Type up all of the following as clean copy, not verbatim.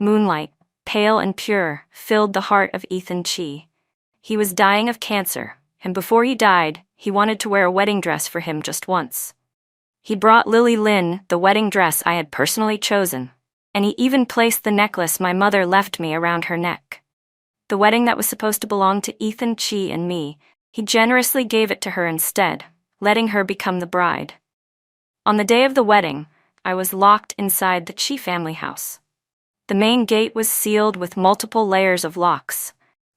Moonlight, pale and pure, filled the heart of Ethan Chi. He was dying of cancer, and before he died, he wanted to wear a wedding dress for him just once. He brought Lily Lin the wedding dress I had personally chosen, and he even placed the necklace my mother left me around her neck. The wedding that was supposed to belong to Ethan Chi and me, he generously gave it to her instead, letting her become the bride. On the day of the wedding, I was locked inside the Chi family house. The main gate was sealed with multiple layers of locks.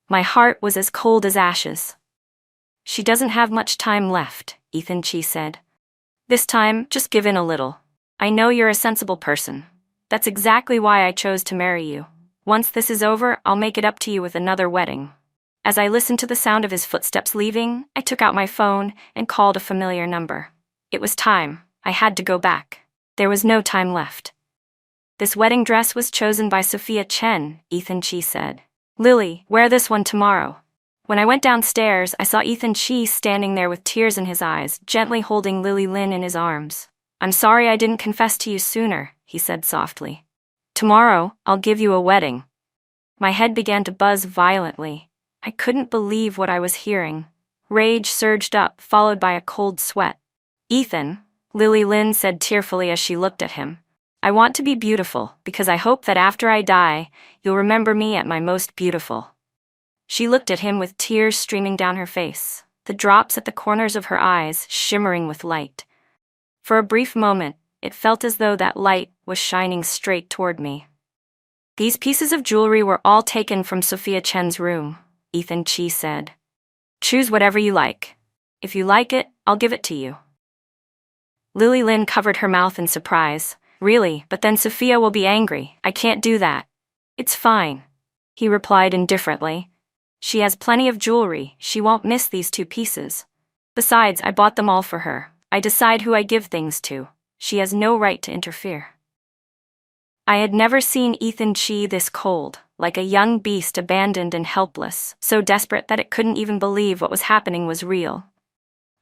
My heart was as cold as ashes. "She doesn't have much time left," Ethan Chi said. "This time, just give in a little. I know you're a sensible person. That's exactly why I chose to marry you. Once this is over, I'll make it up to you with another wedding." As I listened to the sound of his footsteps leaving, I took out my phone and called a familiar number. It was time. I had to go back. There was no time left. "This wedding dress was chosen by Sophia Chen," Ethan Chi said. "Lily, wear this one tomorrow." When I went downstairs, I saw Ethan Chi standing there with tears in his eyes, gently holding Lily Lin in his arms. "I'm sorry I didn't confess to you sooner," he said softly. "Tomorrow, I'll give you a wedding." My head began to buzz violently. I couldn't believe what I was hearing. Rage surged up, followed by a cold sweat. "Ethan," Lily Lin said tearfully as she looked at him, "I want to be beautiful because I hope that after I die, you'll remember me at my most beautiful." She looked at him with tears streaming down her face, the drops at the corners of her eyes shimmering with light. For a brief moment, it felt as though that light was shining straight toward me. "These pieces of jewelry were all taken from Sophia Chen's room," Ethan Chi said. "Choose whatever you like. If you like it, I'll give it to you." Lily Lin covered her mouth in surprise. "Really, but then Sophia will be angry. I can't do that." "It's fine," he replied indifferently. "She has plenty of jewelry. She won't miss these 2 pieces. Besides, I bought them all for her. I decide who I give things to. She has no right to interfere." I had never seen Ethan Chi this cold, like a young beast abandoned and helpless, so desperate that it couldn't even believe what was happening was real.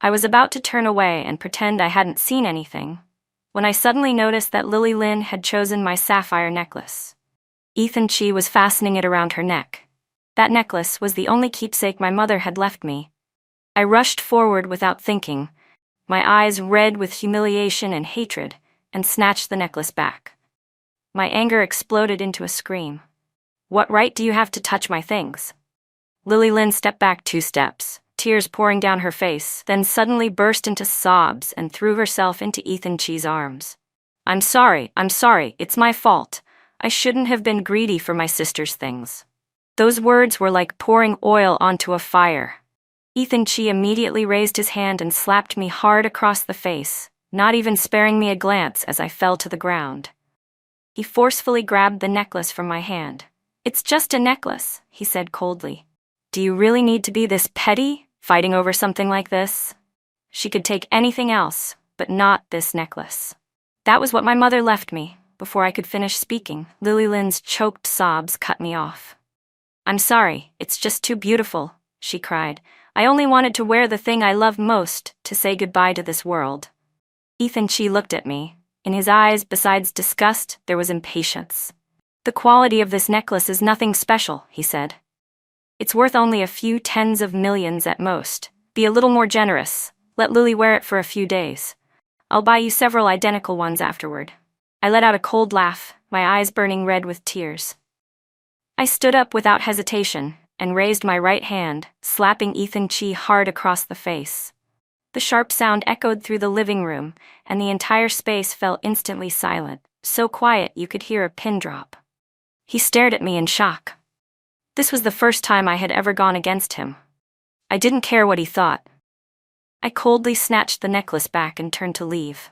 I was about to turn away and pretend I hadn't seen anything, when I suddenly noticed that Lily Lin had chosen my sapphire necklace. Ethan Chi was fastening it around her neck. That necklace was the only keepsake my mother had left me. I rushed forward without thinking, my eyes red with humiliation and hatred, and snatched the necklace back. My anger exploded into a scream. "What right do you have to touch my things?" Lily Lin stepped back 2 steps, tears pouring down her face, then suddenly burst into sobs and threw herself into Ethan Chi's arms. I'm sorry, it's my fault. I shouldn't have been greedy for my sister's things." Those words were like pouring oil onto a fire. Ethan Chi immediately raised his hand and slapped me hard across the face, not even sparing me a glance as I fell to the ground. He forcefully grabbed the necklace from my hand. "It's just a necklace," he said coldly. "Do you really need to be this petty, fighting over something like this?" She could take anything else, but not this necklace. "That was what my mother left me." Before I could finish speaking, Lily Lin's choked sobs cut me off. "I'm sorry, it's just too beautiful," she cried. "I only wanted to wear the thing I love most, to say goodbye to this world." Ethan Chi looked at me. In his eyes, besides disgust, there was impatience. "The quality of this necklace is nothing special," he said. "It's worth only a few tens of millions at most. Be a little more generous. Let Lily wear it for a few days. I'll buy you several identical ones afterward." I let out a cold laugh, my eyes burning red with tears. I stood up without hesitation and raised my right hand, slapping Ethan Chi hard across the face. The sharp sound echoed through the living room, and the entire space fell instantly silent, so quiet you could hear a pin drop. He stared at me in shock. This was the first time I had ever gone against him. I didn't care what he thought. I coldly snatched the necklace back and turned to leave.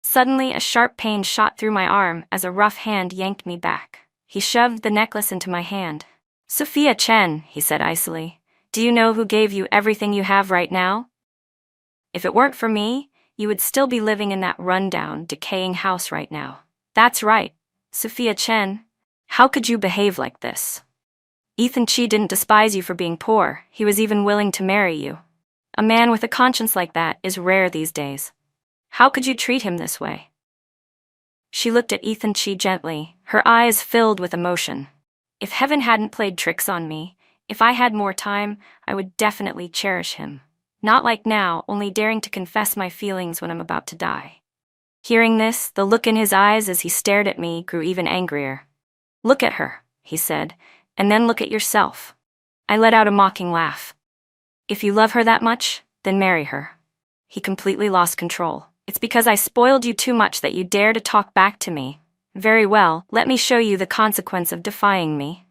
Suddenly, a sharp pain shot through my arm as a rough hand yanked me back. He shoved the necklace into my hand. "Sophia Chen," he said icily, "do you know who gave you everything you have right now? If it weren't for me, you would still be living in that run-down, decaying house right now." "That's right, Sophia Chen. How could you behave like this? Ethan Chi didn't despise you for being poor. He was even willing to marry you. A man with a conscience like that is rare these days. How could you treat him this way?" She looked at Ethan Chi gently, her eyes filled with emotion. If heaven hadn't played tricks on me, if I had more time, I would definitely cherish him. Not like now, only daring to confess my feelings when I'm about to die. Hearing this, the look in his eyes as he stared at me grew even angrier. Look at her, he said, and then look at yourself. I let out a mocking laugh. If you love her that much, then marry her. He completely lost control. It's because I spoiled you too much that you dare to talk back to me. Very well, let me show you the consequence of defying me.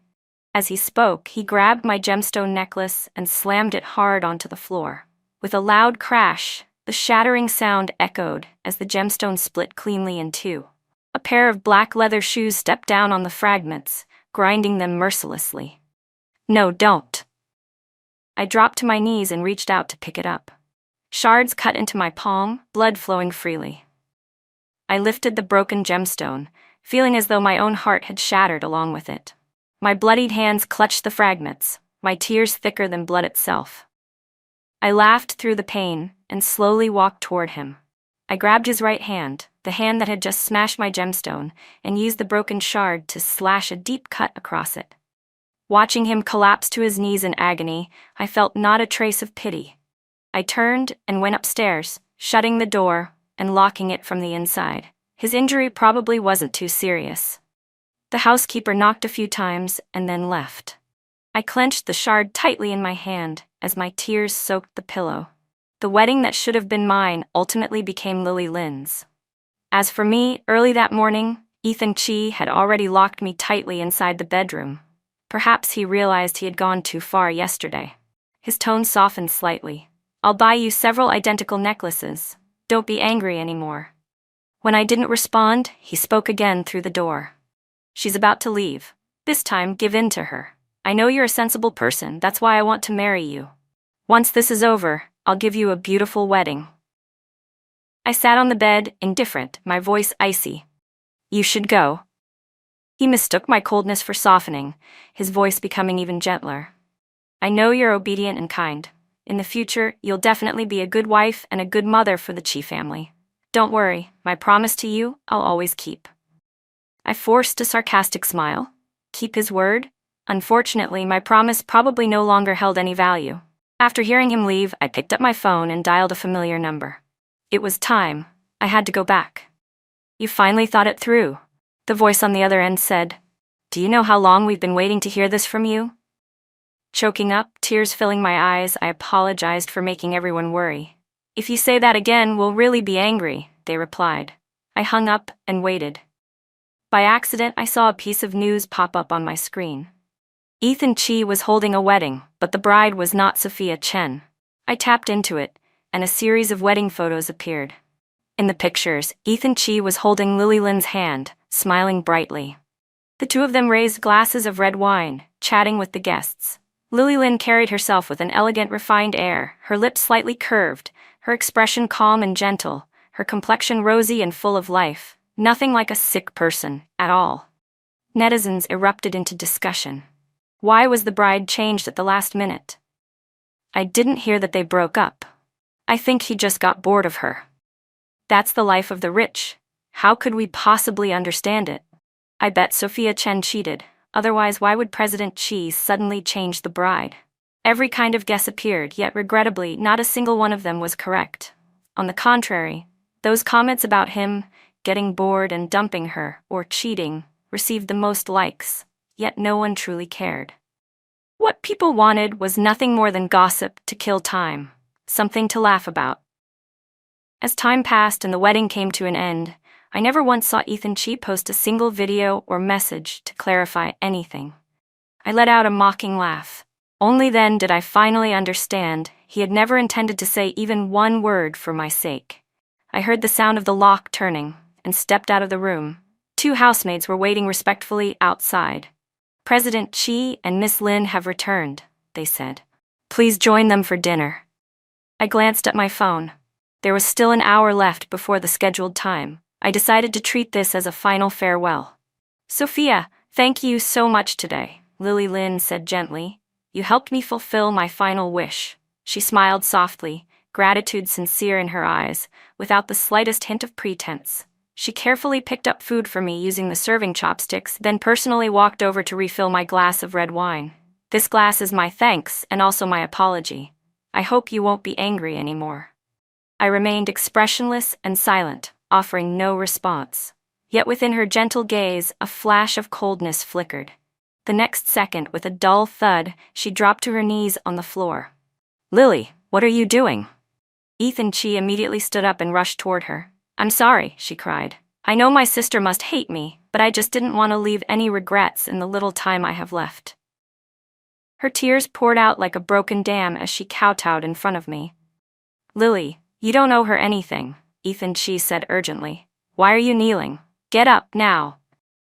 As he spoke, he grabbed my gemstone necklace and slammed it hard onto the floor. With a loud crash, the shattering sound echoed as the gemstone split cleanly in two. A pair of black leather shoes stepped down on the fragments, grinding them mercilessly. No, don't. I dropped to my knees and reached out to pick it up. Shards cut into my palm, blood flowing freely. I lifted the broken gemstone, feeling as though my own heart had shattered along with it. My bloodied hands clutched the fragments, my tears thicker than blood itself. I laughed through the pain and slowly walked toward him. I grabbed his right hand, the hand that had just smashed my gemstone, and used the broken shard to slash a deep cut across it. Watching him collapse to his knees in agony, I felt not a trace of pity. I turned and went upstairs, shutting the door and locking it from the inside. His injury probably wasn't too serious. The housekeeper knocked a few times and then left. I clenched the shard tightly in my hand as my tears soaked the pillow. The wedding that should have been mine ultimately became Lily Lynn's. As for me, early that morning, Ethan Chi had already locked me tightly inside the bedroom. Perhaps he realized he had gone too far yesterday. His tone softened slightly. I'll buy you several identical necklaces. Don't be angry anymore. When I didn't respond, he spoke again through the door. She's about to leave. This time, give in to her. I know you're a sensible person, that's why I want to marry you. Once this is over, I'll give you a beautiful wedding. I sat on the bed, indifferent, my voice icy. You should go. He mistook my coldness for softening, his voice becoming even gentler. I know you're obedient and kind. In the future, you'll definitely be a good wife and a good mother for the Chi family. Don't worry, my promise to you, I'll always keep. I forced a sarcastic smile. Keep his word? Unfortunately, my promise probably no longer held any value. After hearing him leave, I picked up my phone and dialed a familiar number. It was time. I had to go back. You finally thought it through, the voice on the other end said. Do you know how long we've been waiting to hear this from you? Choking up, tears filling my eyes, I apologized for making everyone worry. If you say that again, we'll really be angry, they replied. I hung up and waited. By accident, I saw a piece of news pop up on my screen. Ethan Chi was holding a wedding, but the bride was not Sophia Chen. I tapped into it, and a series of wedding photos appeared. In the pictures, Ethan Chi was holding Lily Lynn's hand, smiling brightly. The two of them raised glasses of red wine, chatting with the guests. Lily Lynn carried herself with an elegant, refined air, her lips slightly curved, her expression calm and gentle, her complexion rosy and full of life, nothing like a sick person, at all. Netizens erupted into discussion. Why was the bride changed at the last minute? I didn't hear that they broke up. I think he just got bored of her. That's the life of the rich. How could we possibly understand it? I bet Sophia Chen cheated. Otherwise, why would President Chi suddenly change the bride? Every kind of guess appeared, yet regrettably, not a single one of them was correct. On the contrary, those comments about him getting bored and dumping her, or cheating, received the most likes, yet no one truly cared. What people wanted was nothing more than gossip to kill time, something to laugh about. As time passed and the wedding came to an end, I never once saw Ethan Chi post a single video or message to clarify anything. I let out a mocking laugh. Only then did I finally understand he had never intended to say even one word for my sake. I heard the sound of the lock turning and stepped out of the room. Two housemaids were waiting respectfully outside. President Chi and Miss Lin have returned, they said. Please join them for dinner. I glanced at my phone. There was still an hour left before the scheduled time. I decided to treat this as a final farewell. Sophia, thank you so much today, Lily Lin said gently. You helped me fulfill my final wish. She smiled softly, gratitude sincere in her eyes, without the slightest hint of pretense. She carefully picked up food for me using the serving chopsticks, then personally walked over to refill my glass of red wine. This glass is my thanks and also my apology. I hope you won't be angry anymore. I remained expressionless and silent, offering no response. Yet within her gentle gaze, a flash of coldness flickered. The next second, with a dull thud, she dropped to her knees on the floor. "Lily, what are you doing?" Ethan Chi immediately stood up and rushed toward her. "I'm sorry," she cried. "I know my sister must hate me, but I just didn't want to leave any regrets in the little time I have left." Her tears poured out like a broken dam as she kowtowed in front of me. "Lily, you don't owe her anything," Ethan Chi said urgently. "Why are you kneeling? Get up, now."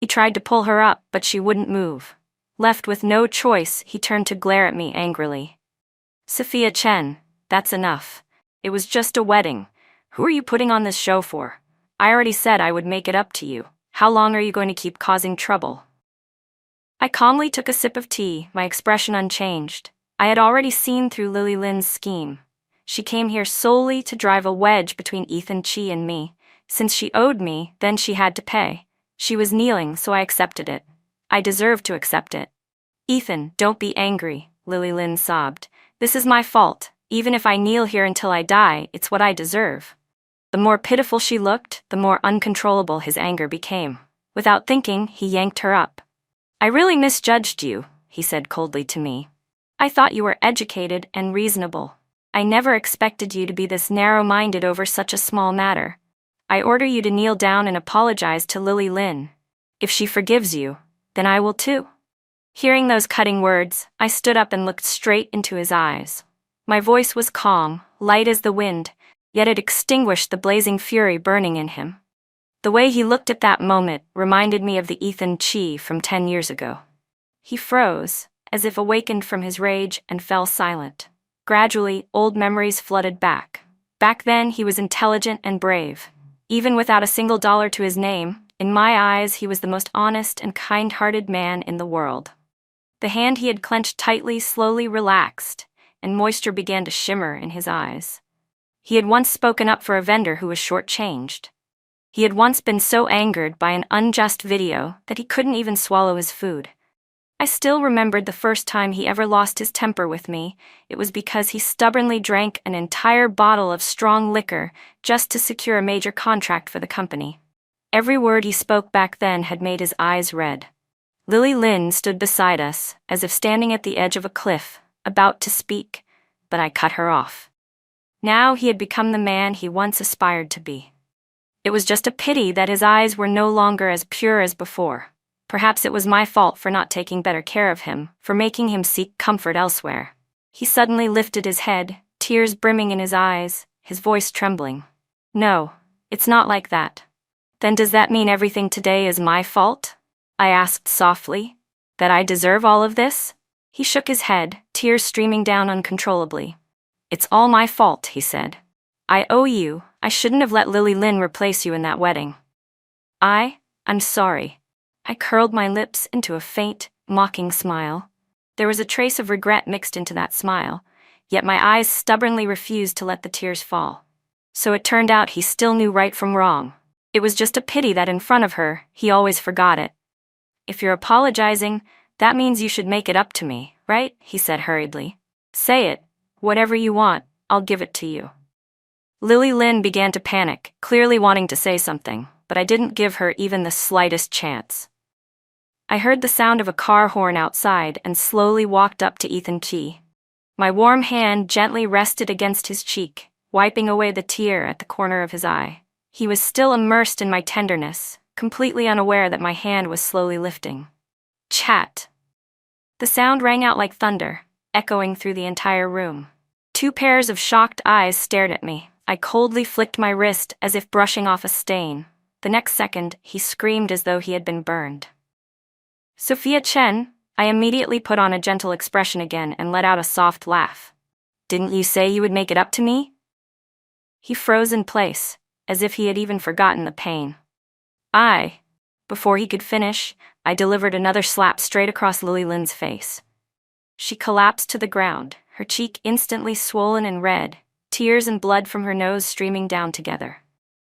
He tried to pull her up, but she wouldn't move. Left with no choice, he turned to glare at me angrily. "Sophia Chen, that's enough. It was just a wedding. Who are you putting on this show for? I already said I would make it up to you. How long are you going to keep causing trouble?" I calmly took a sip of tea, my expression unchanged. I had already seen through Lily Lin's scheme. She came here solely to drive a wedge between Ethan Chi and me. Since she owed me, then she had to pay. She was kneeling, so I accepted it. I deserved to accept it. "Ethan, don't be angry," Lily Lin sobbed. "This is my fault. Even if I kneel here until I die, it's what I deserve." The more pitiful she looked, the more uncontrollable his anger became. Without thinking, he yanked her up. "I really misjudged you," he said coldly to me. "I thought you were educated and reasonable. I never expected you to be this narrow-minded over such a small matter. I order you to kneel down and apologize to Lily Lin. If she forgives you, then I will too." Hearing those cutting words, I stood up and looked straight into his eyes. My voice was calm, light as the wind, yet it extinguished the blazing fury burning in him. The way he looked at that moment reminded me of the Ethan Chi from 10 years ago. He froze, as if awakened from his rage, and fell silent. Gradually, old memories flooded back. Back then, he was intelligent and brave. Even without a single dollar to his name, in my eyes he was the most honest and kind-hearted man in the world. The hand he had clenched tightly slowly relaxed, and moisture began to shimmer in his eyes. He had once spoken up for a vendor who was shortchanged. He had once been so angered by an unjust video that he couldn't even swallow his food. I still remembered the first time he ever lost his temper with me. It was because he stubbornly drank an entire bottle of strong liquor just to secure a major contract for the company. Every word he spoke back then had made his eyes red. Lily Lin stood beside us, as if standing at the edge of a cliff, about to speak, but I cut her off. Now he had become the man he once aspired to be. It was just a pity that his eyes were no longer as pure as before. Perhaps it was my fault for not taking better care of him, for making him seek comfort elsewhere. He suddenly lifted his head, tears brimming in his eyes, his voice trembling. "No, it's not like that." "Then does that mean everything today is my fault?" I asked softly. "That I deserve all of this?" He shook his head, tears streaming down uncontrollably. "It's all my fault," he said. "I owe you. I shouldn't have let Lily Lin replace you in that wedding." I'm sorry." I curled my lips into a faint, mocking smile. There was a trace of regret mixed into that smile, yet my eyes stubbornly refused to let the tears fall. So it turned out he still knew right from wrong. It was just a pity that in front of her, he always forgot it. "If you're apologizing, that means you should make it up to me, right?" he said hurriedly. "Say it. Whatever you want, I'll give it to you." Lily Lin began to panic, clearly wanting to say something, but I didn't give her even the slightest chance. I heard the sound of a car horn outside and slowly walked up to Ethan Chi. My warm hand gently rested against his cheek, wiping away the tear at the corner of his eye. He was still immersed in my tenderness, completely unaware that my hand was slowly lifting. Chat. The sound rang out like thunder, echoing through the entire room. 2 pairs of shocked eyes stared at me. I coldly flicked my wrist as if brushing off a stain. The next second, he screamed as though he had been burned. "Sophia Chen," I immediately put on a gentle expression again and let out a soft laugh. "Didn't you say you would make it up to me?" He froze in place, as if he had even forgotten the pain. Before he could finish, I delivered another slap straight across Lily Lin's face. She collapsed to the ground, her cheek instantly swollen and red, tears and blood from her nose streaming down together.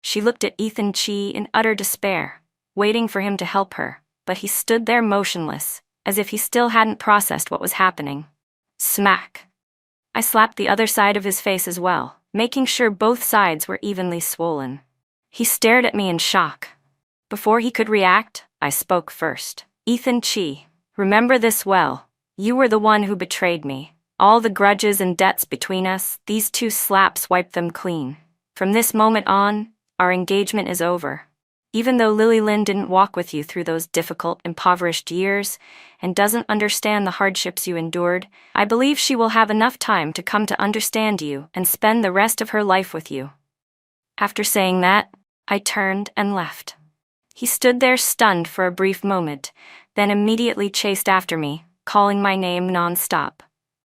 She looked at Ethan Chi in utter despair, waiting for him to help her, but he stood there motionless, as if he still hadn't processed what was happening. Smack! I slapped the other side of his face as well, making sure both sides were evenly swollen. He stared at me in shock. Before he could react, I spoke first. Ethan Chi, remember this well. You were the one who betrayed me. All the grudges and debts between us, these 2 slaps wiped them clean. From this moment on, our engagement is over. Even though Lily Lin didn't walk with you through those difficult, impoverished years and doesn't understand the hardships you endured, I believe she will have enough time to come to understand you and spend the rest of her life with you. After saying that, I turned and left. He stood there stunned for a brief moment, then immediately chased after me, calling my name non-stop.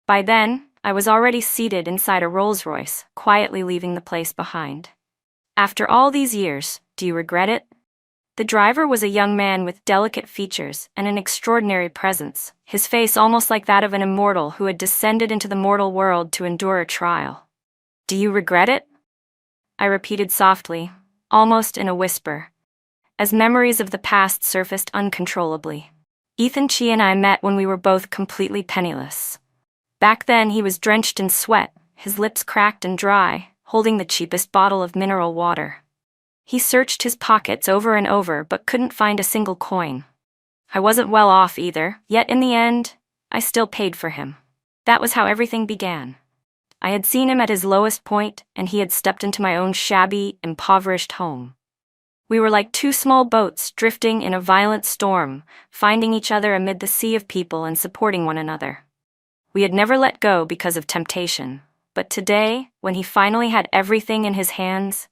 By then, I was already seated inside a Rolls-Royce, quietly leaving the place behind. After all these years, do you regret it? The driver was a young man with delicate features and an extraordinary presence, his face almost like that of an immortal who had descended into the mortal world to endure a trial. Do you regret it? I repeated softly, almost in a whisper, as memories of the past surfaced uncontrollably. Ethan Chi and I met when we were both completely penniless. Back then he was drenched in sweat, his lips cracked and dry, holding the cheapest bottle of mineral water. He searched his pockets over and over but couldn't find a single coin. I wasn't well off either, yet in the end, I still paid for him. That was how everything began. I had seen him at his lowest point, and he had stepped into my own shabby, impoverished home. We were like 2 small boats drifting in a violent storm, finding each other amid the sea of people and supporting one another. We had never let go because of temptation, but today, when he finally had everything in his hands,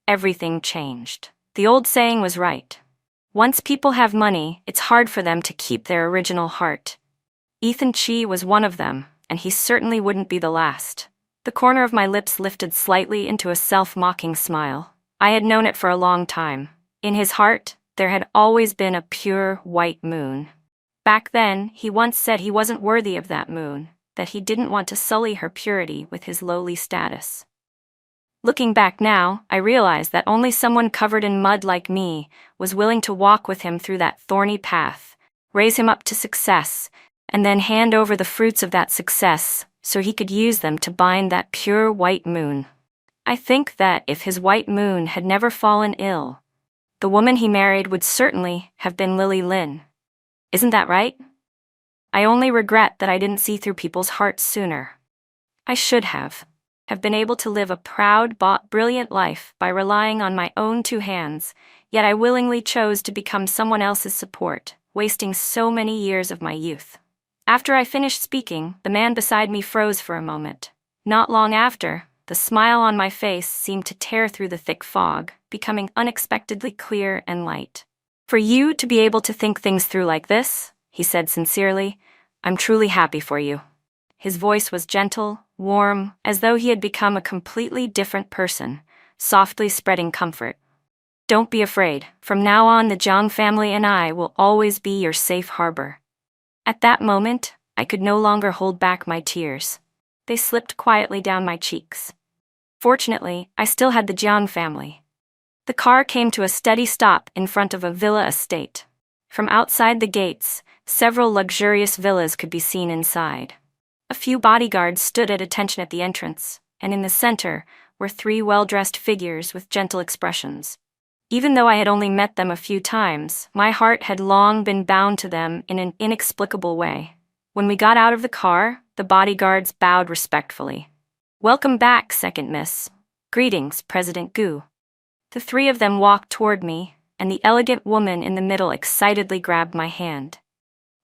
everything changed. The old saying was right. Once people have money, it's hard for them to keep their original heart. Ethan Chi was one of them, and he certainly wouldn't be the last. The corner of my lips lifted slightly into a self-mocking smile. I had known it for a long time. In his heart, there had always been a pure white moon. Back then, he once said he wasn't worthy of that moon, that he didn't want to sully her purity with his lowly status. Looking back now, I realized that only someone covered in mud like me was willing to walk with him through that thorny path, raise him up to success, and then hand over the fruits of that success so he could use them to bind that pure white moon. I think that if his white moon had never fallen ill, the woman he married would certainly have been Lily Lin. Isn't that right? I only regret that I didn't see through people's hearts sooner. I should have been able to live a proud, brilliant life by relying on my own 2 hands, yet I willingly chose to become someone else's support, wasting so many years of my youth. After I finished speaking, the man beside me froze for a moment. Not long after, the smile on my face seemed to tear through the thick fog, becoming unexpectedly clear and light. For you to be able to think things through like this, he said sincerely, I'm truly happy for you. His voice was gentle, warm, as though he had become a completely different person, softly spreading comfort. Don't be afraid. From now on, the Jiang family and I will always be your safe harbor. At that moment, I could no longer hold back my tears. They slipped quietly down my cheeks. Fortunately, I still had the Jiang family. The car came to a steady stop in front of a villa estate. From outside the gates, several luxurious villas could be seen inside. A few bodyguards stood at attention at the entrance, and in the center were 3 well-dressed figures with gentle expressions. Even though I had only met them a few times, my heart had long been bound to them in an inexplicable way. When we got out of the car, the bodyguards bowed respectfully. Welcome back, Second Miss. Greetings, President Gu. The 3 of them walked toward me, and the elegant woman in the middle excitedly grabbed my hand.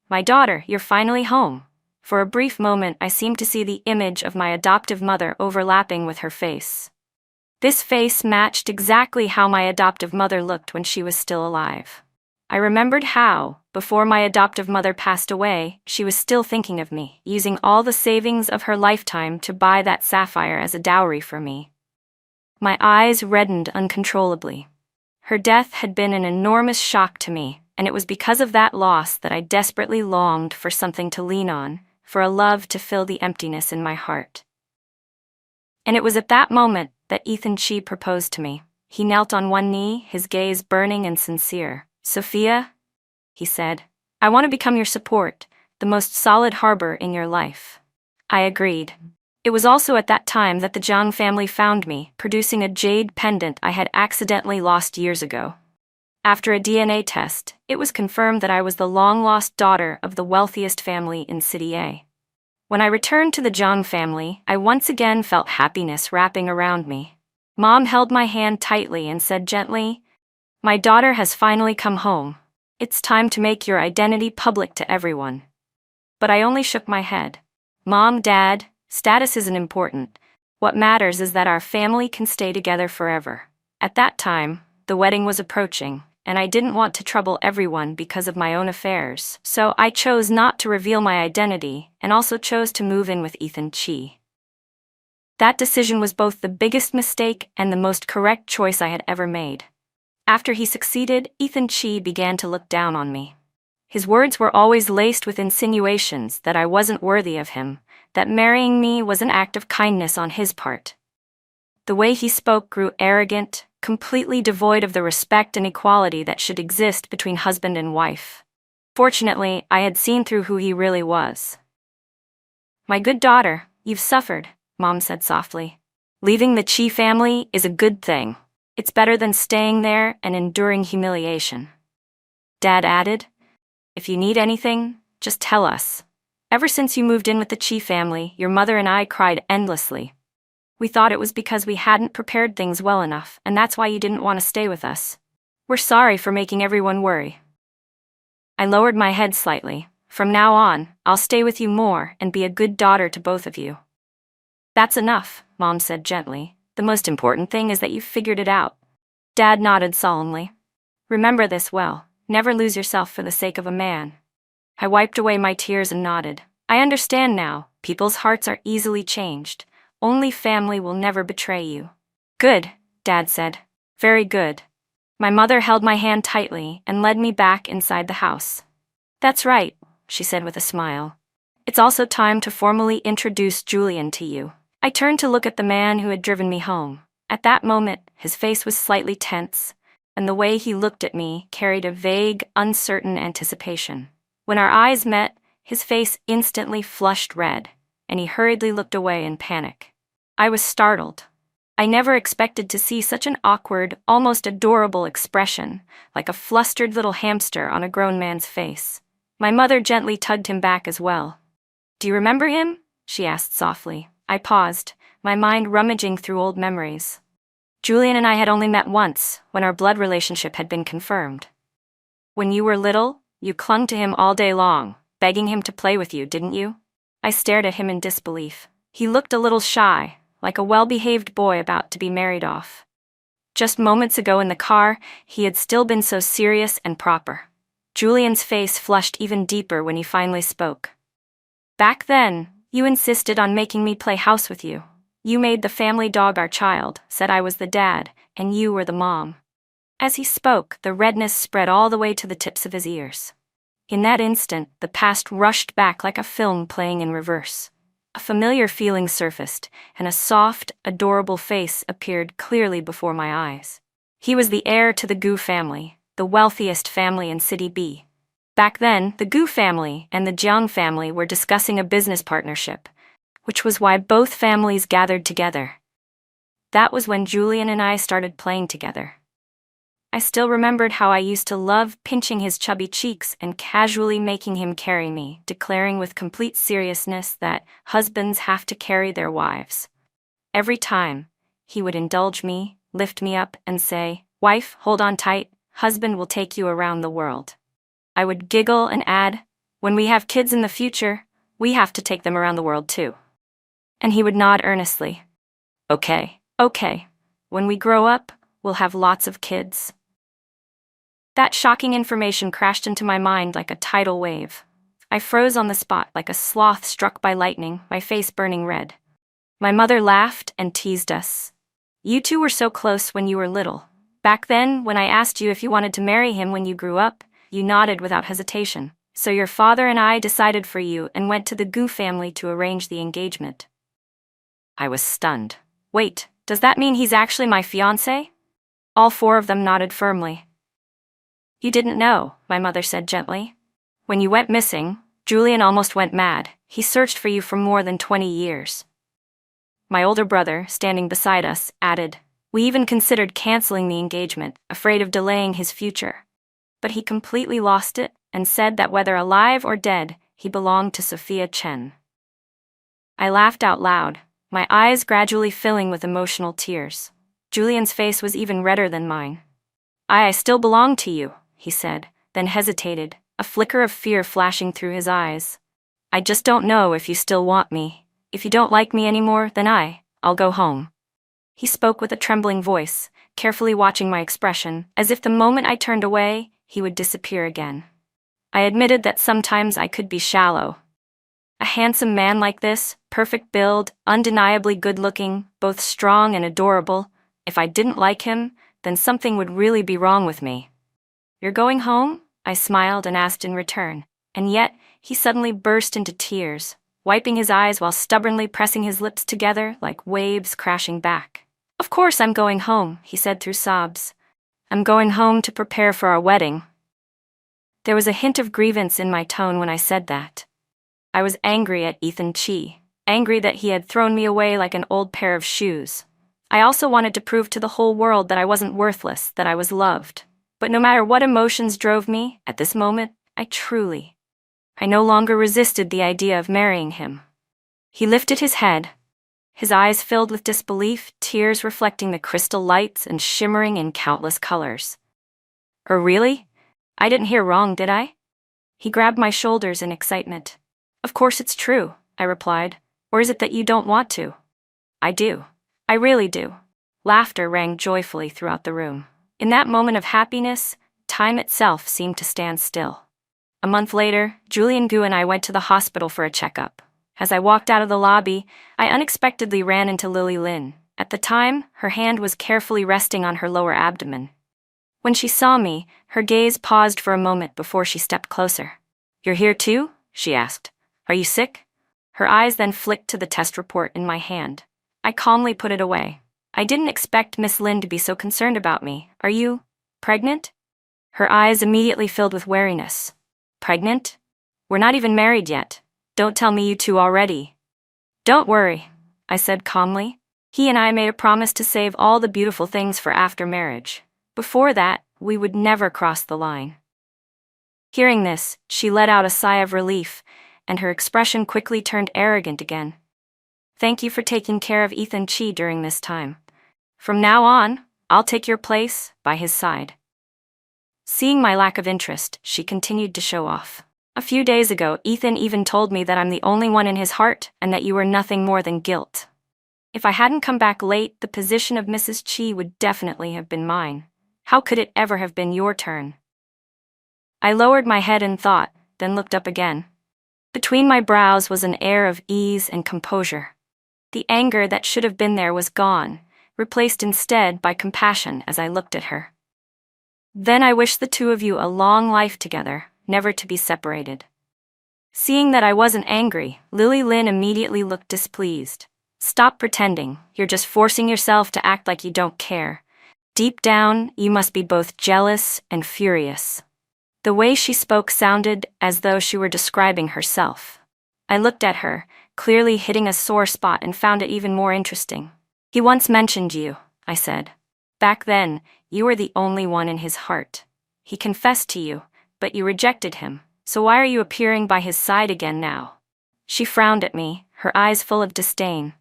My daughter, you're finally home. For a brief moment, I seemed to see the image of my adoptive mother overlapping with her face. This face matched exactly how my adoptive mother looked when she was still alive. I remembered how, before my adoptive mother passed away, she was still thinking of me, using all the savings of her lifetime to buy that sapphire as a dowry for me. My eyes reddened uncontrollably. Her death had been an enormous shock to me, and it was because of that loss that I desperately longed for something to lean on, for a love to fill the emptiness in my heart. And it was at that moment that Ethan Chi proposed to me. He knelt on one knee, his gaze burning and sincere. "Sophia," he said, "I want to become your support, the most solid harbor in your life." I agreed. It was also at that time that the Jiang family found me, producing a jade pendant I had accidentally lost years ago. After a DNA test, it was confirmed that I was the long-lost daughter of the wealthiest family in City A. When I returned to the Jiang family, I once again felt happiness wrapping around me. Mom held my hand tightly and said gently, "My daughter has finally come home. It's time to make your identity public to everyone." But I only shook my head. "Mom, Dad, status isn't important. What matters is that our family can stay together forever." At that time, the wedding was approaching, and I didn't want to trouble everyone because of my own affairs, so I chose not to reveal my identity and also chose to move in with Ethan Chi. That decision was both the biggest mistake and the most correct choice I had ever made. After he succeeded, Ethan Chi began to look down on me. His words were always laced with insinuations that I wasn't worthy of him, that marrying me was an act of kindness on his part. The way he spoke grew arrogant, completely devoid of the respect and equality that should exist between husband and wife. Fortunately, I had seen through who he really was. "My good daughter, you've suffered," Mom said softly. "Leaving the Chi family is a good thing. It's better than staying there and enduring humiliation." Dad added, "If you need anything, just tell us. Ever since you moved in with the Chi family, your mother and I cried endlessly. We thought it was because we hadn't prepared things well enough, and that's why you didn't want to stay with us. We're sorry for making everyone worry." I lowered my head slightly. "From now on, I'll stay with you more and be a good daughter to both of you." "That's enough," Mom said gently. "The most important thing is that you've figured it out." Dad nodded solemnly. "Remember this well. Never lose yourself for the sake of a man." I wiped away my tears and nodded. "I understand now. People's hearts are easily changed. Only family will never betray you." "Good," Dad said. "Very good." My mother held my hand tightly and led me back inside the house. "That's right," she said with a smile. "It's also time to formally introduce Julian to you." I turned to look at the man who had driven me home. At that moment, his face was slightly tense, and the way he looked at me carried a vague, uncertain anticipation. When our eyes met, his face instantly flushed red, and he hurriedly looked away in panic. I was startled. I never expected to see such an awkward, almost adorable expression, like a flustered little hamster on a grown man's face. My mother gently tugged him back as well. "Do you remember him?" she asked softly. I paused, my mind rummaging through old memories. Julian and I had only met once, when our blood relationship had been confirmed. "When you were little, you clung to him all day long, begging him to play with you, didn't you?" I stared at him in disbelief. He looked a little shy, like a well-behaved boy about to be married off. Just moments ago in the car, he had still been so serious and proper. Julian's face flushed even deeper when he finally spoke. "Back then, you insisted on making me play house with you. You made the family dog our child, said I was the dad, and you were the mom." As he spoke, the redness spread all the way to the tips of his ears. In that instant, the past rushed back like a film playing in reverse. A familiar feeling surfaced, and a soft, adorable face appeared clearly before my eyes. He was the heir to the Gu family, the wealthiest family in City B. Back then, the Gu family and the Jiang family were discussing a business partnership, which was why both families gathered together. That was when Julian and I started playing together. I still remembered how I used to love pinching his chubby cheeks and casually making him carry me, declaring with complete seriousness that husbands have to carry their wives. Every time, he would indulge me, lift me up, and say, "Wife, hold on tight, husband will take you around the world." I would giggle and add, "When we have kids in the future, we have to take them around the world too." And he would nod earnestly. Okay. When we grow up, we'll have lots of kids." That shocking information crashed into my mind like a tidal wave. I froze on the spot like a sloth struck by lightning, my face burning red. My mother laughed and teased us. "You two were so close when you were little. Back then, when I asked you if you wanted to marry him when you grew up, you nodded without hesitation. So your father and I decided for you and went to the Gu family to arrange the engagement." I was stunned. "Wait, does that mean he's actually my fiancé?" All four of them nodded firmly. You didn't know, my mother said gently. When you went missing, Julian almost went mad. He searched for you for more than 20 years. My older brother, standing beside us, added, We even considered canceling the engagement, afraid of delaying his future. But he completely lost it and said that whether alive or dead, he belonged to Sophia Chen. I laughed out loud, my eyes gradually filling with emotional tears. Julian's face was even redder than mine. I still belong to you, he said, then hesitated, a flicker of fear flashing through his eyes. I just don't know if you still want me. If you don't like me anymore, then I'll go home. He spoke with a trembling voice, carefully watching my expression, as if the moment I turned away, he would disappear again. I admitted that sometimes I could be shallow. A handsome man like this, perfect build, undeniably good-looking, both strong and adorable, if I didn't like him, then something would really be wrong with me. You're going home? I smiled and asked in return, and yet he suddenly burst into tears, wiping his eyes while stubbornly pressing his lips together like waves crashing back. Of course I'm going home, he said through sobs. I'm going home to prepare for our wedding. There was a hint of grievance in my tone when I said that. I was angry at Ethan Chi, angry that he had thrown me away like an old pair of shoes. I also wanted to prove to the whole world that I wasn't worthless, that I was loved. But no matter what emotions drove me, at this moment, I no longer resisted the idea of marrying him. He lifted his head, his eyes filled with disbelief, tears reflecting the crystal lights and shimmering in countless colors. Really? I didn't hear wrong, did I? He grabbed my shoulders in excitement. Of course it's true, I replied. Or is it that you don't want to? I do. I really do. Laughter rang joyfully throughout the room. In that moment of happiness, time itself seemed to stand still. A month later, Julian Gu and I went to the hospital for a checkup. As I walked out of the lobby, I unexpectedly ran into Lily Lin. At the time, her hand was carefully resting on her lower abdomen. When she saw me, her gaze paused for a moment before she stepped closer. You're here too? She asked. Are you sick? Her eyes then flicked to the test report in my hand. I calmly put it away. I didn't expect Miss Lin to be so concerned about me. Are you pregnant? Her eyes immediately filled with wariness. Pregnant? We're not even married yet. Don't tell me you two already. Don't worry, I said calmly. He and I made a promise to save all the beautiful things for after marriage. Before that, we would never cross the line. Hearing this, she let out a sigh of relief, and her expression quickly turned arrogant again. Thank you for taking care of Ethan Chi during this time. From now on, I'll take your place by his side. Seeing my lack of interest, she continued to show off. A few days ago, Ethan even told me that I'm the only one in his heart and that you were nothing more than guilt. If I hadn't come back late, the position of Mrs. Chi would definitely have been mine. How could it ever have been your turn? I lowered my head in thought, then looked up again. Between my brows was an air of ease and composure. The anger that should have been there was gone, replaced instead by compassion as I looked at her. Then I wish the two of you a long life together, never to be separated. Seeing that I wasn't angry, Lily Lin immediately looked displeased. Stop pretending, you're just forcing yourself to act like you don't care. Deep down, you must be both jealous and furious. The way she spoke sounded as though she were describing herself. I looked at her, clearly hitting a sore spot, and found it even more interesting. He once mentioned you, I said. Back then, you were the only one in his heart. He confessed to you, but you rejected him, so why are you appearing by his side again now? She frowned at me, her eyes full of disdain.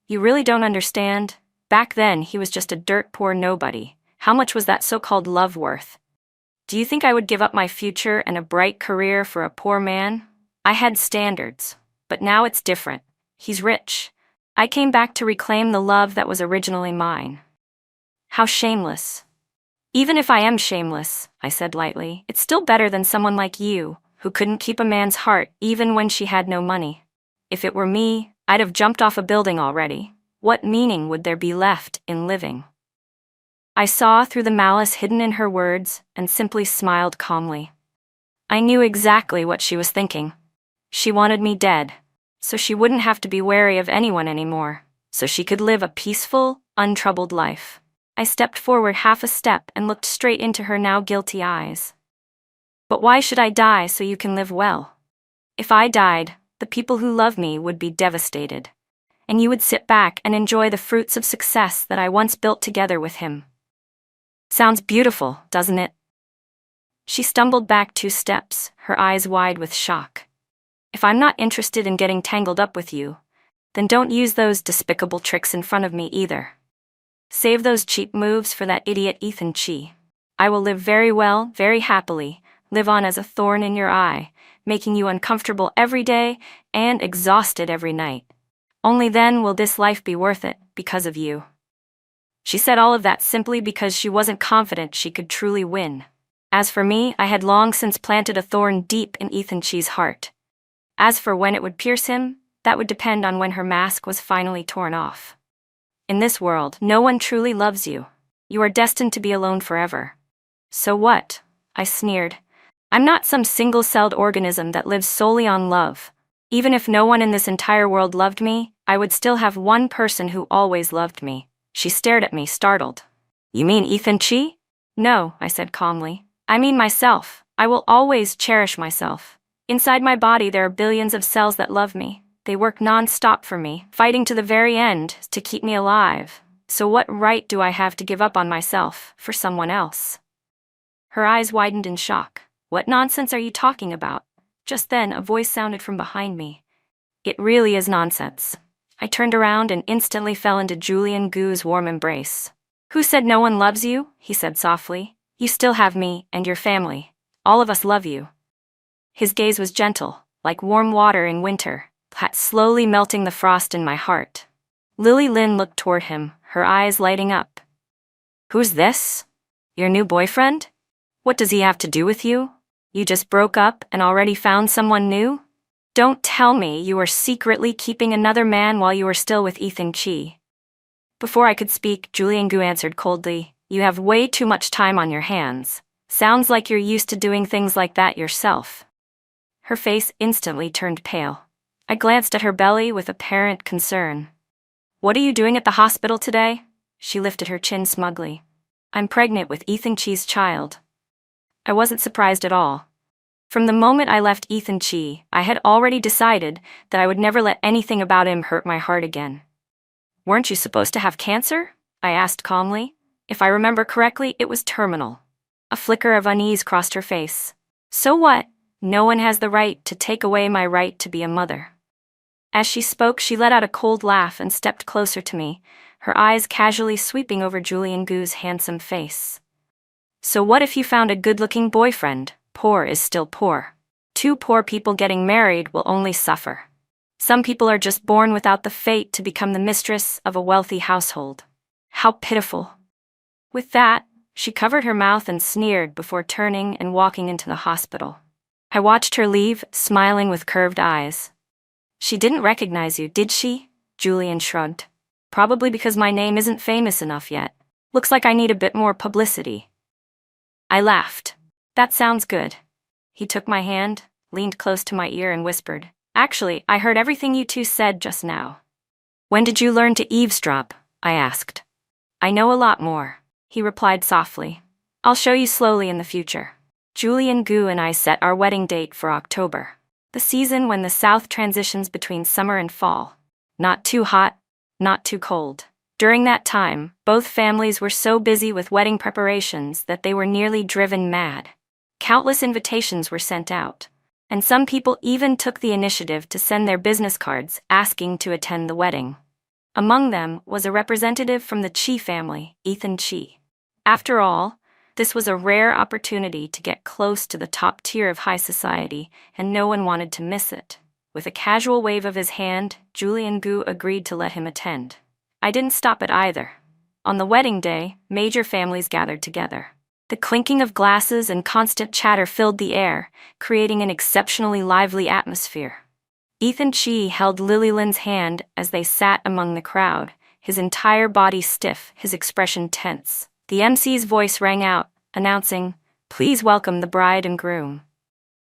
You really don't understand? Back then, he was just a dirt-poor nobody. How much was that so-called love worth? Do you think I would give up my future and a bright career for a poor man? I had standards, but now it's different. He's rich. I came back to reclaim the love that was originally mine. How shameless. Even if I am shameless, I said lightly, it's still better than someone like you, who couldn't keep a man's heart even when she had no money. If it were me, I'd have jumped off a building already. What meaning would there be left in living? I saw through the malice hidden in her words and simply smiled calmly. I knew exactly what she was thinking. She wanted me dead, so she wouldn't have to be wary of anyone anymore, so she could live a peaceful, untroubled life. I stepped forward half a step and looked straight into her now guilty eyes. But why should I die so you can live well? If I died, the people who love me would be devastated, and you would sit back and enjoy the fruits of success that I once built together with him. Sounds beautiful, doesn't it? She stumbled back 2 steps, her eyes wide with shock. If I'm not interested in getting tangled up with you, then don't use those despicable tricks in front of me either. Save those cheap moves for that idiot Ethan Chi. I will live very well, very happily, live on as a thorn in your eye, making you uncomfortable every day and exhausted every night. Only then will this life be worth it, because of you. She said all of that simply because she wasn't confident she could truly win. As for me, I had long since planted a thorn deep in Ethan Chi's heart. As for when it would pierce him, that would depend on when her mask was finally torn off. In this world, no one truly loves you. You are destined to be alone forever. So what? I sneered. I'm not some single-celled organism that lives solely on love. Even if no one in this entire world loved me, I would still have one person who always loved me. She stared at me, startled. You mean Ethan Chi? No, I said calmly. I mean myself. I will always cherish myself. Inside my body there are billions of cells that love me. They work non-stop for me, fighting to the very end to keep me alive. So what right do I have to give up on myself for someone else? Her eyes widened in shock. What nonsense are you talking about? Just then, a voice sounded from behind me. It really is nonsense. I turned around and instantly fell into Julian Gu's warm embrace. Who said no one loves you? He said softly. You still have me and your family. All of us love you. His gaze was gentle, like warm water in winter, slowly melting the frost in my heart. Lily Lin looked toward him, her eyes lighting up. Who's this? Your new boyfriend? What does he have to do with you? You just broke up and already found someone new? Don't tell me you were secretly keeping another man while you were still with Ethan Chi. Before I could speak, Julian Gu answered coldly, You have way too much time on your hands. Sounds like you're used to doing things like that yourself. Her face instantly turned pale. I glanced at her belly with apparent concern. What are you doing at the hospital today? She lifted her chin smugly. I'm pregnant with Ethan Chi's child. I wasn't surprised at all. From the moment I left Ethan Chi, I had already decided that I would never let anything about him hurt my heart again. Weren't you supposed to have cancer? I asked calmly. If I remember correctly, it was terminal. A flicker of unease crossed her face. So what? No one has the right to take away my right to be a mother. As she spoke, she let out a cold laugh and stepped closer to me, her eyes casually sweeping over Julian Gu's handsome face. So what if you found a good-looking boyfriend? Poor is still poor. 2 poor people getting married will only suffer. Some people are just born without the fate to become the mistress of a wealthy household. How pitiful. With that, she covered her mouth and sneered before turning and walking into the hospital. I watched her leave, smiling with curved eyes. She didn't recognize you, did she? Julian shrugged. Probably because my name isn't famous enough yet. Looks like I need a bit more publicity. I laughed. That sounds good. He took my hand, leaned close to my ear and whispered, Actually, I heard everything you 2 said just now. When did you learn to eavesdrop? I asked. I know a lot more, he replied softly. I'll show you slowly in the future. Julian Gu and I set our wedding date for October, the season when the South transitions between summer and fall. Not too hot, not too cold. During that time, both families were so busy with wedding preparations that they were nearly driven mad. Countless invitations were sent out, and some people even took the initiative to send their business cards asking to attend the wedding. Among them was a representative from the Chi family, Ethan Chi. After all, this was a rare opportunity to get close to the top tier of high society, and no one wanted to miss it. With a casual wave of his hand, Julian Gu agreed to let him attend. I didn't stop it either. On the wedding day, major families gathered together. The clinking of glasses and constant chatter filled the air, creating an exceptionally lively atmosphere. Ethan Chi held Lily Lin's hand as they sat among the crowd, his entire body stiff, his expression tense. The MC's voice rang out, announcing, Please welcome the bride and groom.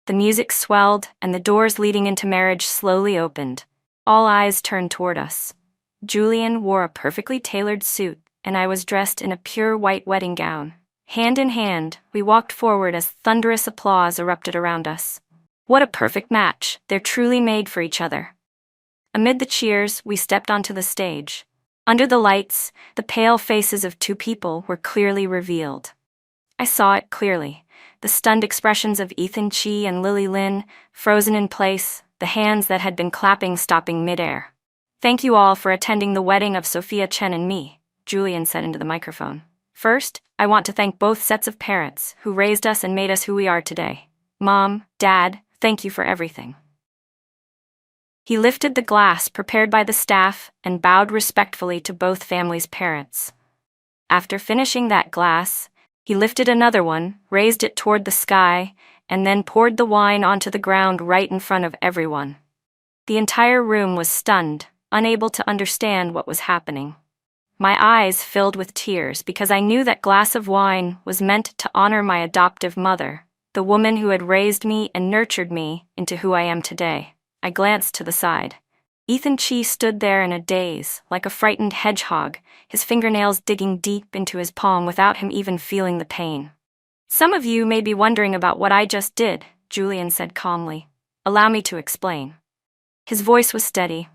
The music swelled, and the doors leading into marriage slowly opened. All eyes turned toward us. Julian wore a perfectly tailored suit, and I was dressed in a pure white wedding gown. Hand in hand, we walked forward as thunderous applause erupted around us. What a perfect match, they're truly made for each other. Amid the cheers, we stepped onto the stage. Under the lights, the pale faces of two people were clearly revealed. I saw it clearly, the stunned expressions of Ethan Chi and Lily Lin, frozen in place, the hands that had been clapping stopping midair. "Thank you all for attending the wedding of Sophia Chen and me," Julian said into the microphone. "First, I want to thank both sets of parents who raised us and made us who we are today. Mom, Dad, thank you for everything." He lifted the glass prepared by the staff and bowed respectfully to both families' parents. After finishing that glass, he lifted another one, raised it toward the sky, and then poured the wine onto the ground right in front of everyone. The entire room was stunned, unable to understand what was happening. My eyes filled with tears because I knew that glass of wine was meant to honor my adoptive mother, the woman who had raised me and nurtured me into who I am today. I glanced to the side. Ethan Chi stood there in a daze, like a frightened hedgehog, his fingernails digging deep into his palm without him even feeling the pain. "Some of you may be wondering about what I just did," Julian said calmly. "Allow me to explain." His voice was steady.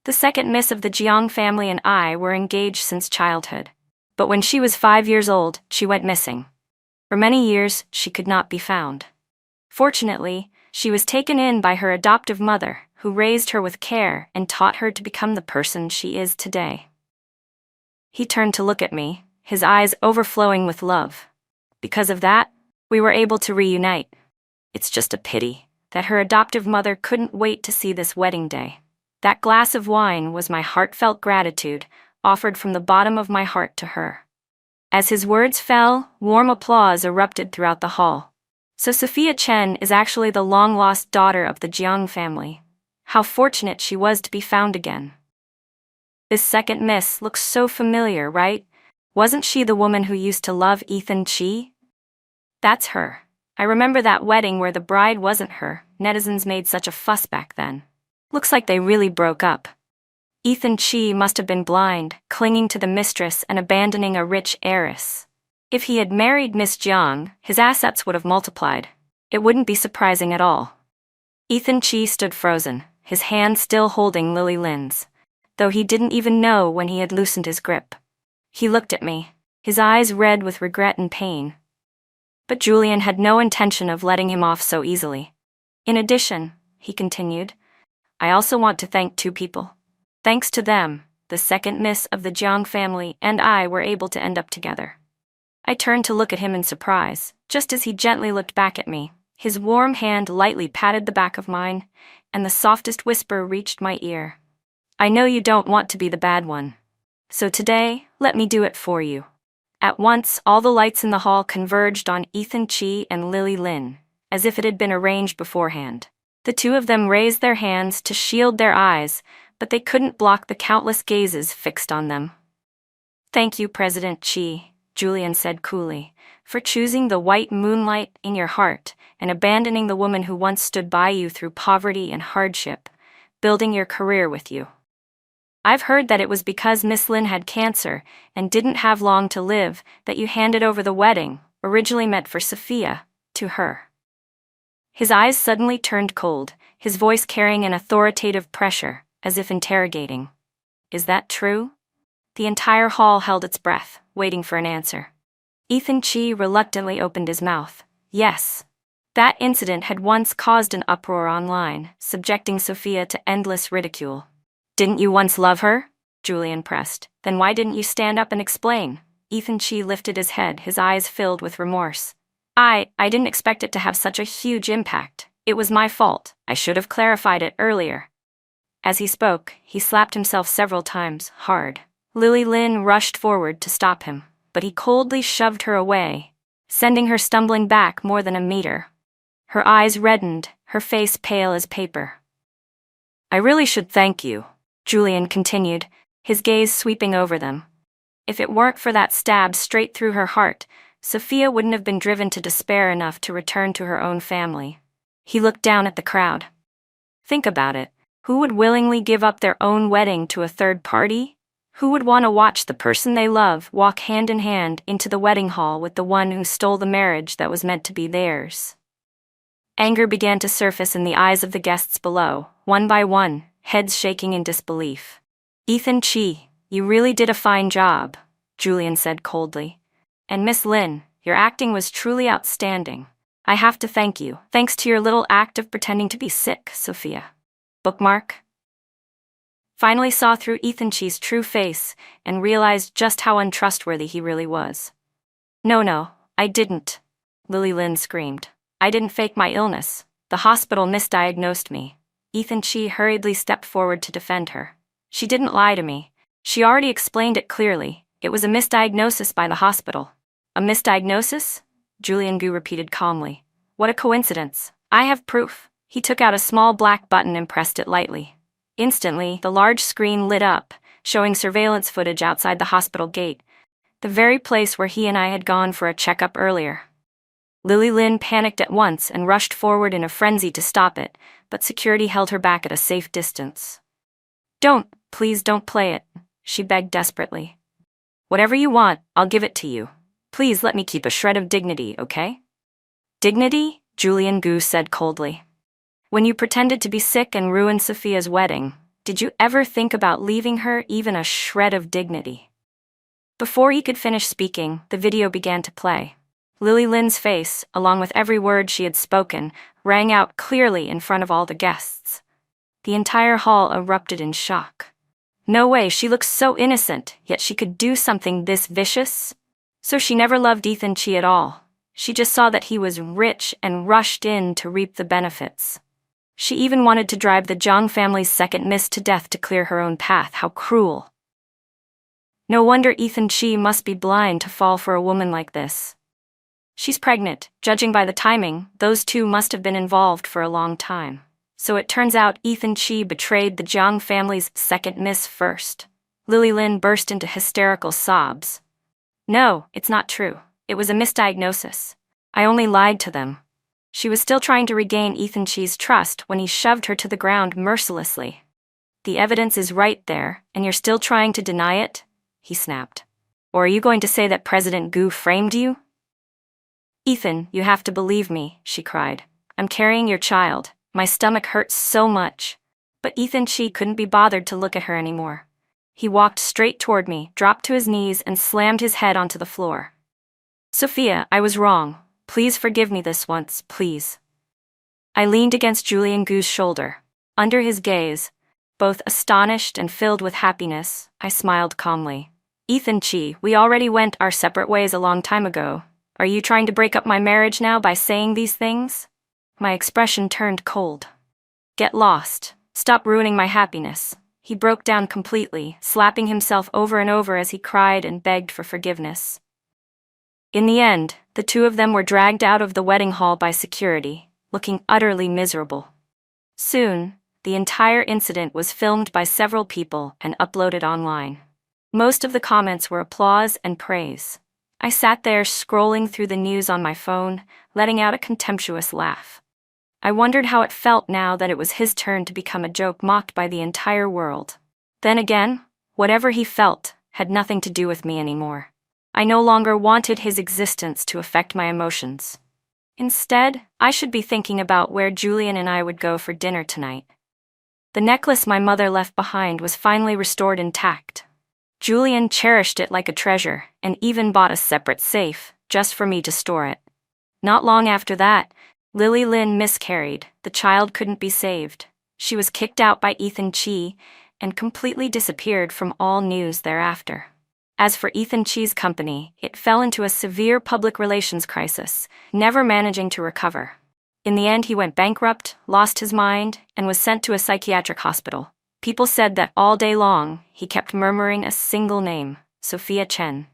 "The second miss of the Jiang family and I were engaged since childhood. But when she was 5 years old, she went missing. For many years, she could not be found. Fortunately, she was taken in by her adoptive mother, who raised her with care and taught her to become the person she is today." He turned to look at me, his eyes overflowing with love. "Because of that, we were able to reunite. It's just a pity that her adoptive mother couldn't wait to see this wedding day. That glass of wine was my heartfelt gratitude, offered from the bottom of my heart to her." As his words fell, warm applause erupted throughout the hall. "So Sophia Chen is actually the long-lost daughter of the Jiang family. How fortunate she was to be found again. This second miss looks so familiar, right? Wasn't she the woman who used to love Ethan Chi?" "That's her. I remember that wedding where the bride wasn't her. Netizens made such a fuss back then. Looks like they really broke up. Ethan Chi must have been blind, clinging to the mistress and abandoning a rich heiress. If he had married Miss Jiang, his assets would have multiplied. It wouldn't be surprising at all." Ethan Chi stood frozen, his hand still holding Lily Lin's, though he didn't even know when he had loosened his grip. He looked at me, his eyes red with regret and pain. But Julian had no intention of letting him off so easily. "In addition," he continued, "I also want to thank two people. Thanks to them, the second miss of the Jiang family and I were able to end up together." I turned to look at him in surprise, just as he gently looked back at me. His warm hand lightly patted the back of mine, and the softest whisper reached my ear. "I know you don't want to be the bad one. So today, let me do it for you." At once, all the lights in the hall converged on Ethan Chi and Lily Lin, as if it had been arranged beforehand. The two of them raised their hands to shield their eyes, but they couldn't block the countless gazes fixed on them. "Thank you, President Chi," Julian said coolly, "for choosing the white moonlight in your heart and abandoning the woman who once stood by you through poverty and hardship, building your career with you. I've heard that it was because Miss Lin had cancer and didn't have long to live that you handed over the wedding, originally meant for Sophia, to her." His eyes suddenly turned cold, his voice carrying an authoritative pressure, as if interrogating. "Is that true?" The entire hall held its breath, waiting for an answer. Ethan Chi reluctantly opened his mouth. "Yes. That incident had once caused an uproar online, subjecting Sophia to endless ridicule." "Didn't you once love her?" Julian pressed. "Then why didn't you stand up and explain?" Ethan Chi lifted his head, his eyes filled with remorse. I didn't expect it to have such a huge impact. It was my fault. I should have clarified it earlier." As he spoke, he slapped himself several times, hard. Lily Lin rushed forward to stop him, but he coldly shoved her away, sending her stumbling back more than a meter. Her eyes reddened, her face pale as paper. "I really should thank you," Julian continued, his gaze sweeping over them. "If it weren't for that stab straight through her heart, Sophia wouldn't have been driven to despair enough to return to her own family." He looked down at the crowd. "Think about it. Who would willingly give up their own wedding to a third party? Who would want to watch the person they love walk hand in hand into the wedding hall with the one who stole the marriage that was meant to be theirs? Anger began to surface in the eyes of the guests below, one by one, heads shaking in disbelief. "Ethan Chi, you really did a fine job," Julian said coldly. "And Miss Lin, your acting was truly outstanding. I have to thank you. Thanks to your little act of pretending to be sick, Sophia." Bookmark. Finally saw through Ethan Chi's true face and realized just how untrustworthy he really was. No, I didn't," Lily Lin screamed. "I didn't fake my illness. The hospital misdiagnosed me." Ethan Chi hurriedly stepped forward to defend her. "She didn't lie to me. She already explained it clearly. It was a misdiagnosis by the hospital." "A misdiagnosis?" Julian Gu repeated calmly. "What a coincidence. I have proof." He took out a small black button and pressed it lightly. Instantly, the large screen lit up, showing surveillance footage outside the hospital gate, the very place where he and I had gone for a checkup earlier. Lily Lin panicked at once and rushed forward in a frenzy to stop it, but security held her back at a safe distance. Please don't play it," she begged desperately. "Whatever you want, I'll give it to you. Please let me keep a shred of dignity, okay?" "Dignity?" Julian Gu said coldly. "When you pretended to be sick and ruined Sophia's wedding, did you ever think about leaving her even a shred of dignity?" Before he could finish speaking, the video began to play. Lily Lin's face, along with every word she had spoken, rang out clearly in front of all the guests. The entire hall erupted in shock. No way, she looked so innocent, yet she could do something this vicious? So she never loved Ethan Chi at all. She just saw that he was rich and rushed in to reap the benefits. She even wanted to drive the Zhang family's second miss to death to clear her own path. How cruel. No wonder Ethan Chi must be blind to fall for a woman like this. She's pregnant. Judging by the timing, those two must have been involved for a long time. So it turns out Ethan Chi betrayed the Zhang family's second miss first. Lily Lin burst into hysterical sobs. "No, it's not true. It was a misdiagnosis. I only lied to them." She was still trying to regain Ethan Chi's trust when he shoved her to the ground mercilessly. "The evidence is right there, and you're still trying to deny it?" he snapped. "Or are you going to say that President Gu framed you?" "Ethan, you have to believe me," she cried. "I'm carrying your child. My stomach hurts so much." But Ethan Chi couldn't be bothered to look at her anymore. He walked straight toward me, dropped to his knees, and slammed his head onto the floor. "Sophia, I was wrong. Please forgive me this once, please." I leaned against Julian Gu's shoulder. Under his gaze, both astonished and filled with happiness, I smiled calmly. "Ethan Chi, we already went our separate ways a long time ago. Are you trying to break up my marriage now by saying these things?" My expression turned cold. "Get lost. Stop ruining my happiness." He broke down completely, slapping himself over and over as he cried and begged for forgiveness. In the end, the two of them were dragged out of the wedding hall by security, looking utterly miserable. Soon, the entire incident was filmed by several people and uploaded online. Most of the comments were applause and praise. I sat there scrolling through the news on my phone, letting out a contemptuous laugh. I wondered how it felt now that it was his turn to become a joke mocked by the entire world. Then again, whatever he felt had nothing to do with me anymore. I no longer wanted his existence to affect my emotions. Instead, I should be thinking about where Julian and I would go for dinner tonight. The necklace my mother left behind was finally restored intact. Julian cherished it like a treasure and even bought a separate safe, just for me to store it. Not long after that, Lily Lin miscarried. The child couldn't be saved. She was kicked out by Ethan Chi and completely disappeared from all news thereafter. As for Ethan Chi's company, it fell into a severe public relations crisis, never managing to recover. In the end, he went bankrupt, lost his mind, and was sent to a psychiatric hospital. People said that all day long, he kept murmuring a single name, Sophia Chen.